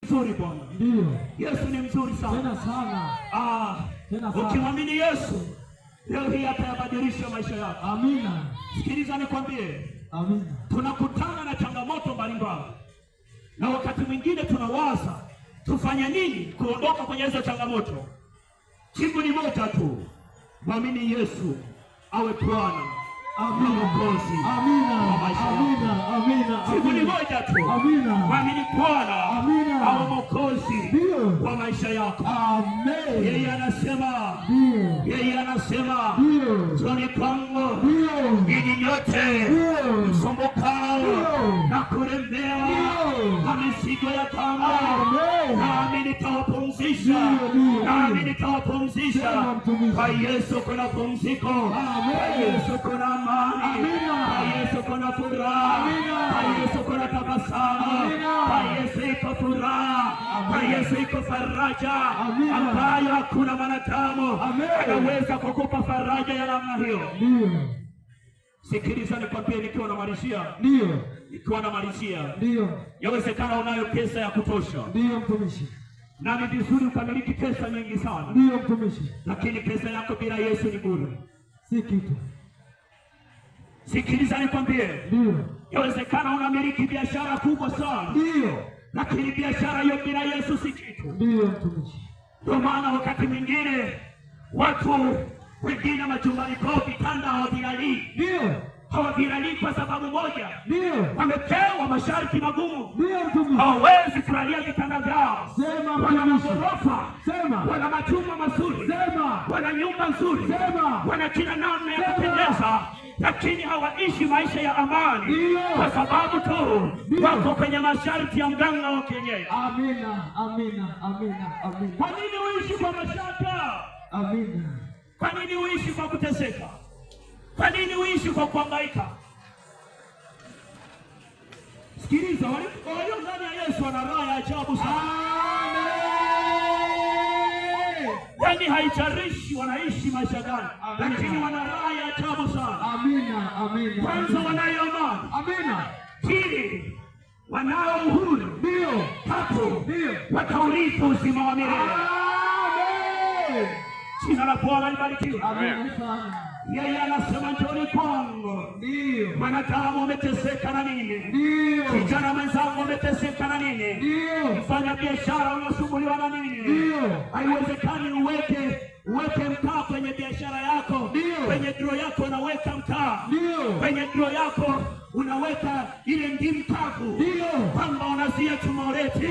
Mzuri Bwana. Ndio. Yesu ni mzuri sana. Tena sana. Tena sana. Ukimwamini Yesu, leo hii atayabadilisha maisha yako. Amina. Sikiliza nikwambie. Amina. Tunakutana na changamoto mbalimbali. Na wakati mwingine tunawaza tufanye nini kuondoka kwenye hizo changamoto. Jibu ni moja tu. Mwamini Yesu awe Bwana. Amina. Amina. Amina. Amina. Jibu ni moja tu. Amina. Mwamini Bwana. Amina. Awe Mwokozi wa maisha yako. Amen. Yeye anasema. Yeye anasema. Njoni kwangu. Ninyi nyote msumbukao na kulemewa na mizigo ya kama. Nami nitawapumzisha. Nami nitawapumzisha. Kwa Yesu kuna pumziko. Kwa Yesu kuna amani. Kwa Yesu kuna furaha. Kwa Yesu kuna tabasamu. Kwa Yesu iko furaha. Kwa Yesu iko faraja ambayo hakuna mwanadamu anaweza kukupa faraja ya namna hiyo. Sikiliza nikwambie nikiwa namalizia. Nikiwa namalizia. Yawezekana unayo pesa ya kutosha. Mtumishi. Na ni vizuri ukamiliki pesa nyingi sana. Mtumishi. Lakini pesa yako bila Yesu ni bure. Si kitu. Sikiliza nikwambie. Yawezekana unamiliki biashara kubwa sana. Lakini biashara hiyo bila Yesu si kitu. Mtumishi. Ndio maana wakati mwingine watu wengine majumbani kwao vitanda hawavilali. Hawavilali kwa sababu moja. Wamepewa masharti magumu. Hawawezi kulalia vitanda vyao. Wana magorofa. Wana majumba mazuri. Wana nyumba nzuri. Wana kila namna ya kupendeza. Lakini hawaishi maisha ya amani. Kwa sababu tu wako kwenye masharti ya mganga wa kienyeji. Amina. Kwa nini uishi kwa mashaka? Kwa nini uishi kwa kuteseka? Kwa nini uishi kwa kuhangaika? Sikiliza, walio ndani ya Yesu wana raha ya ajabu sana. Yaani haijalishi wanaishi maisha gani, lakini wana raha ya ajabu sana. Kwanza wanayo amani. Pili, wanao uhuru. Tatu, wataurithi uzima wa milele. Jina la Bwana libarikiwe. Yeye anasema njoni kwangu. Mwanadamu umeteseka na nini? Kijana mwenzangu umeteseka na nini? Mfanya biashara unasumbuliwa na nini? Haiwezekani uweke mkaa kwenye biashara yako. Kwenye draw yako unaweka mkaa. Kwenye draw yako unaweka ile ndimu kavu. Kwamba unazia tumoreti.